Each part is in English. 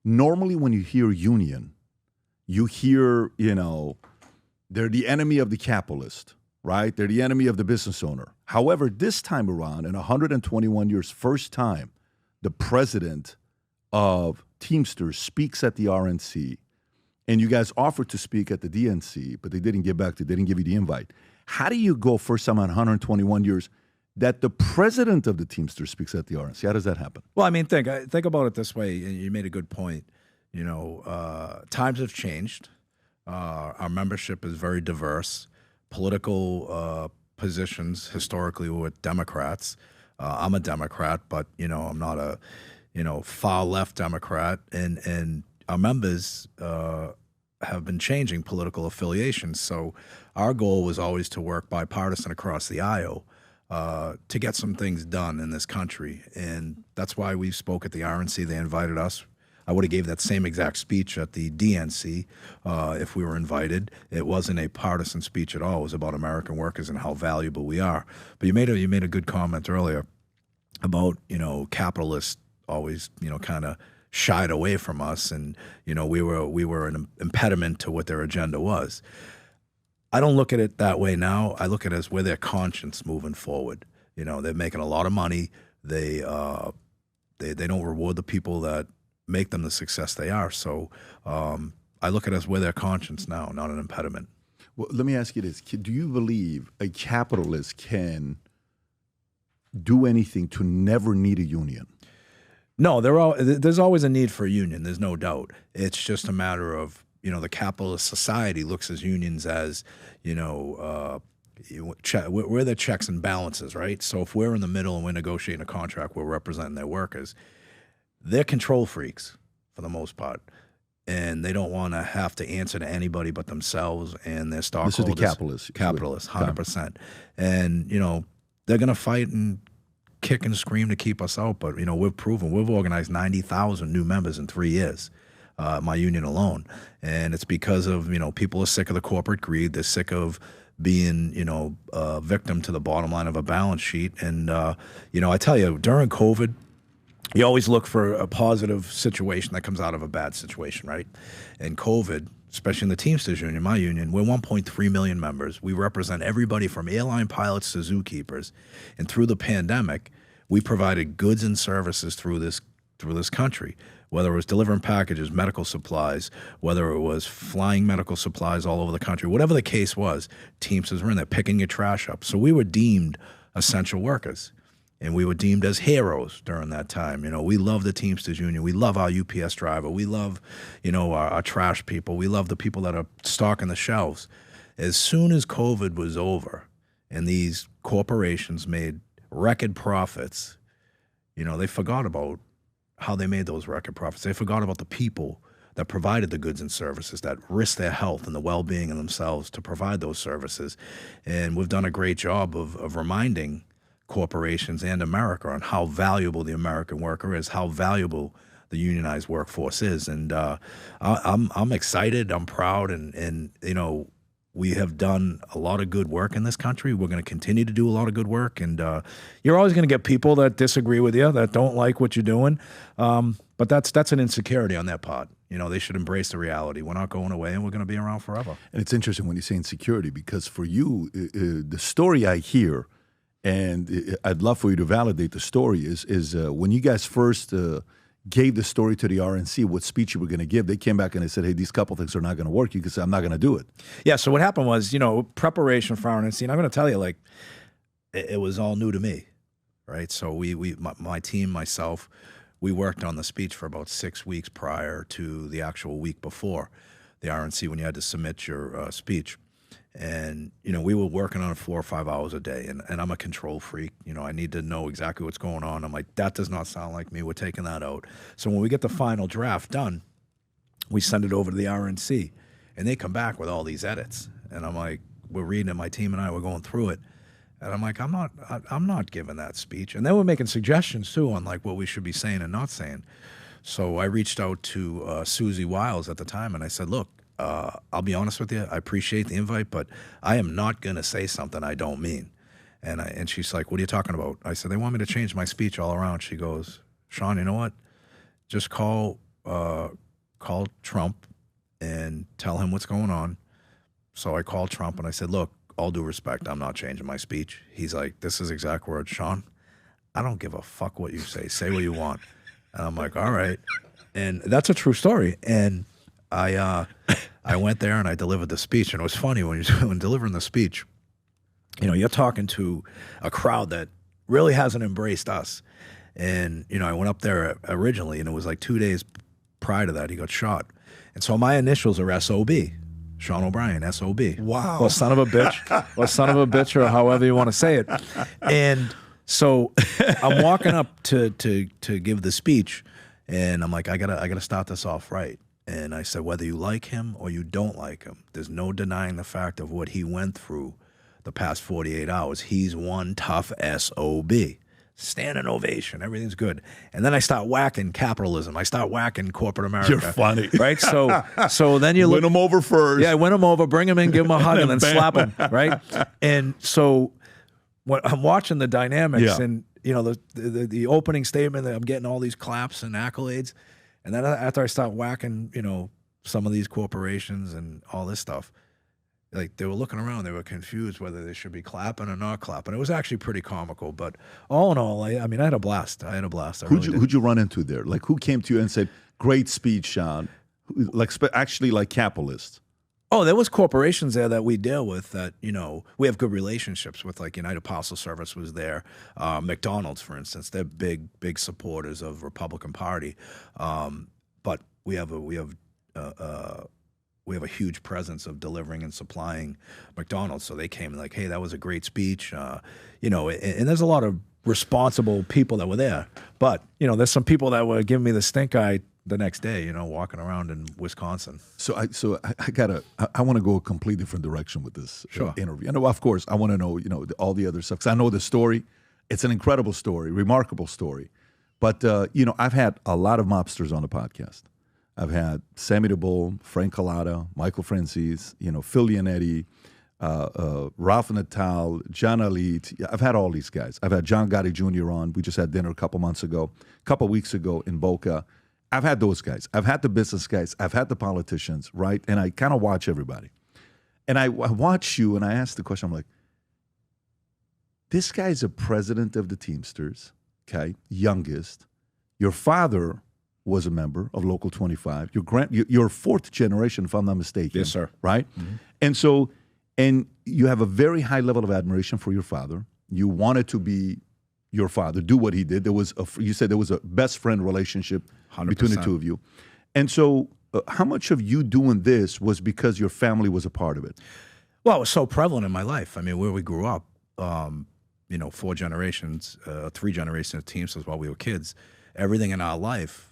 Normally, when you hear union, you hear, they're the enemy of the capitalist, right? They're the enemy of the business owner. However, this time around, in 121 years, first time, the president of Teamsters speaks at the RNC, and you guys offered to speak at the DNC, but they didn't they didn't give you the invite. How do you go first time in 121 years that the president of the Teamsters speaks at the RNC? How does that happen? Well, I mean, think about it this way. You made a good point. Times have changed. Our membership is very diverse. Political positions historically were with Democrats. I'm a Democrat, but I'm not a far left Democrat, and our members have been changing political affiliations. So our goal was always to work bipartisan across the aisle to get some things done in this country, and that's why we spoke at the RNC. They invited us. I would have gave that same exact speech at the DNC if we were invited. It wasn't a partisan speech at all. It was about American workers and how valuable we are. But you made a good comment earlier about capitalists always kind of shied away from us, and we were an impediment to what their agenda was. I don't look at it that way now. I look at it as we're their conscience moving forward. They're making a lot of money. They don't reward the people that make them the success they are. So I look at it as we're their conscience now, not an impediment. Well, let me ask you this. Do you believe a capitalist can do anything to never need a union? No, there's always a need for a union. There's no doubt. It's just a matter of, the capitalist society looks at unions as, we're the checks and balances, right? So if we're in the middle and we're negotiating a contract, we're representing their workers. They're control freaks for the most part, and they don't want to have to answer to anybody but themselves and their stockholders. This is the capitalists, 100%. And, they're going to fight and kick and scream to keep us out, but, we've proven, we've organized 90,000 new members in 3 years, my union alone. And it's because of, people are sick of the corporate greed. They're sick of being, a victim to the bottom line of a balance sheet. And, I tell you, during COVID, you always look for a positive situation that comes out of a bad situation, right? And COVID, especially in the Teamsters Union, my union, we're 1.3 million members. We represent everybody from airline pilots to zookeepers. And through the pandemic, we provided goods and services through this country, whether it was delivering packages, medical supplies, whether it was flying medical supplies all over the country, whatever the case was, Teamsters were in there picking your trash up. So we were deemed essential workers. And we were deemed as heroes during that time. We love the Teamsters Union. We love our UPS driver. We love, our trash people. We love the people that are stocking the shelves. As soon as COVID was over and these corporations made record profits, they forgot about how they made those record profits. They forgot about the people that provided the goods and services, that risked their health and the well-being of themselves to provide those services. And we've done a great job of reminding corporations and America on how valuable the American worker is, how valuable the unionized workforce is. And I'm excited, I'm proud, and we have done a lot of good work in this country. We're going to continue to do a lot of good work, and you're always going to get people that disagree with you, that don't like what you're doing, but that's an insecurity on their part. They should embrace the reality. We're not going away, and we're going to be around forever. And it's interesting when you say insecurity, because for you, the story I hear, and I'd love for you to validate the story, is when you guys first gave the story to the RNC, what speech you were going to give, they came back and they said, hey, these couple things are not going to work. You can say, I'm not going to do it. Yeah, so what happened was, preparation for RNC, and I'm going to tell you, it was all new to me, right? So my team, myself, we worked on the speech for about 6 weeks prior to the actual week before the RNC when you had to submit your speech. And, we were working on it 4 or 5 hours a day, and I'm a control freak. I need to know exactly what's going on. I'm like, that does not sound like me. We're taking that out. So when we get the final draft done, we send it over to the RNC, and they come back with all these edits. And I'm like, we're reading it, my team and I, we're going through it. And I'm like, I'm not giving that speech. And they were making suggestions, too, on what we should be saying and not saying. So I reached out to Susie Wiles at the time, and I said, look, I'll be honest with you. I appreciate the invite, but I am not going to say something I don't mean. And she's like, what are you talking about? I said, they want me to change my speech all around. She goes, Sean, you know what? Just call call Trump and tell him what's going on. So I called Trump and I said, look, all due respect, I'm not changing my speech. He's like, this is exact words, Sean, I don't give a fuck what you say. Say what you want. And I'm like, all right. And that's a true story. And I went there and I delivered the speech. And it was funny when delivering the speech, you know, you're talking to a crowd that really hasn't embraced us. And, you know, I went up there originally and it was like 2 days prior to that he got shot. And so my initials are S.O.B., Sean O'Brien, S.O.B. Wow. Or son of a bitch, or however you want to say it. And so I'm walking up to give the speech, and I'm like, I gotta start this off right. And I said, whether you like him or you don't like him, there's no denying the fact of what he went through the past 48 hours. He's one tough SOB. Standing ovation, everything's good. And then I start whacking capitalism. I start whacking corporate America. You're funny. Right? So then you win him over first. Yeah, win him over, bring him in, give him a hug, and then slap him, right? And so when I'm watching the dynamics and, you know, the opening statement, that I'm getting all these claps and accolades. And then after I start whacking, you know, some of these corporations and all this stuff, like they were looking around, they were confused whether they should be clapping or not clapping. It was actually pretty comical, but all in all, I mean, I had a blast. Who'd you run into there? Like, who came to you and said, "Great speech, Sean"? Like, actually, like capitalists. Oh, there was corporations there that we deal with that, you know, we have good relationships with. Like United Parcel Service was there, McDonald's, for instance. They're big supporters of Republican Party, but we have a huge presence of delivering and supplying McDonald's. So they came like, hey, that was a great speech. You know, and there's a lot of responsible people that were there. But, you know, there's some people that were giving me the stink eye the next day, you know, walking around in Wisconsin. So I want to go a completely different direction with this interview. And of course, I want to know, you know, all the other stuff. 'Cause I know the story. It's an incredible story, remarkable story. But, you know, I've had a lot of mobsters on the podcast. I've had Sammy the Bull, Frank Collada, Michael Francis, you know, Phil Leonetti, Ralph Natal, John Alit. I've had all these guys. I've had John Gotti Jr. on. We just had dinner a couple weeks ago in Boca. I've had those guys. I've had the business guys. I've had the politicians, right? And I kind of watch everybody. And I watch you and I ask the question, I'm like, this guy's a president of the Teamsters, okay, youngest. Your father was a member of Local 25. You're fourth generation, if I'm not mistaken. Yes, sir. Right? Mm-hmm. And you have a very high level of admiration for your father. You wanted to be your father, do what he did. You said there was a best friend relationship 100%. Between the two of you. And so how much of you doing this was because your family was a part of it? Well, it was so prevalent in my life. I mean, where we grew up, you know, 3 generations of Teamsters while we were kids, everything in our life,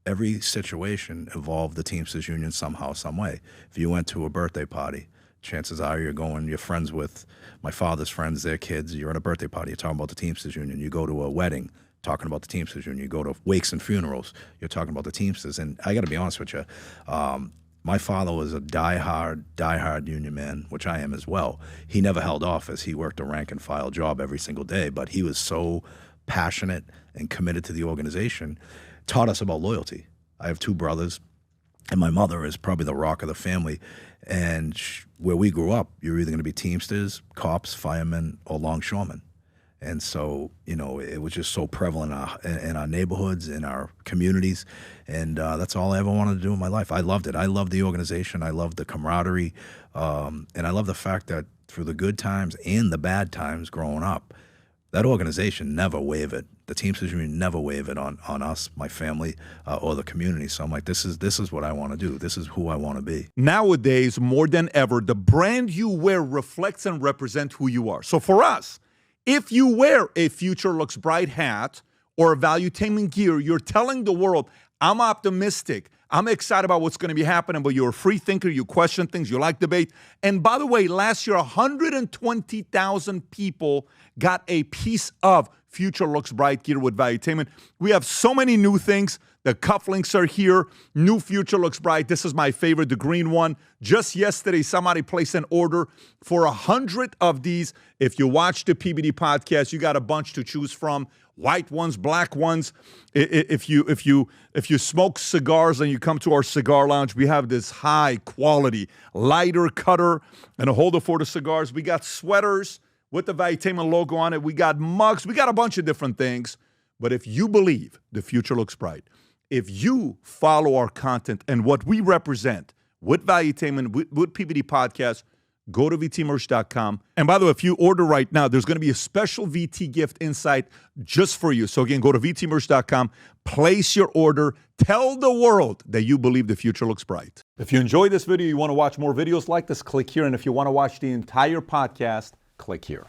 every situation involved the Teamsters Union somehow, some way. If you went to a birthday party, chances are you're friends with my father's friends, their kids. You're at a birthday party, you're talking about the Teamsters Union. You go to a wedding, talking about the Teamsters Union. You go to wakes and funerals, you're talking about the Teamsters. And I got to be honest with you, my father was a diehard union man, which I am as well. He never held office. He worked a rank and file job every single day, but he was so passionate and committed to the organization, taught us about loyalty. I have 2 brothers, and my mother is probably the rock of the family. And where we grew up, you're either going to be Teamsters, cops, firemen, or longshoremen. And so, you know, it was just so prevalent in our neighborhoods, in our communities. And that's all I ever wanted to do in my life. I loved it. I loved the organization. I loved the camaraderie. And I love the fact that through the good times and the bad times growing up, that organization never wavered. The Teamsters Union never wavered on us, my family, or the community. So I'm like, this is what I want to do. This is who I want to be. Nowadays, more than ever, the brand you wear reflects and represents who you are. So for us, if you wear a Future Looks Bright hat or a Valuetainment gear, you're telling the world, I'm optimistic. I'm excited about what's going to be happening, but you're a free thinker. You question things. You like debate. And by the way, last year, 120,000 people got a piece of Future Looks Bright gear with Valuetainment. We have so many new things. The cufflinks are here. New future looks bright. This is my favorite, the green one. Just yesterday, somebody placed an order for 100 of these. If you watch the PBD podcast, you got a bunch to choose from. White ones, black ones. If you smoke cigars and you come to our cigar lounge, we have this high quality lighter cutter and a holder for the cigars. We got sweaters with the Valuetainment logo on it. We got mugs. We got a bunch of different things. But if you believe the future looks bright, if you follow our content and what we represent with Valuetainment, with PBD Podcast, go to vtmerch.com. And by the way, if you order right now, there's going to be a special VT gift inside just for you. So again, go to vtmerch.com, place your order, tell the world that you believe the future looks bright. If you enjoyed this video, you want to watch more videos like this, click here. And if you want to watch the entire podcast, click here.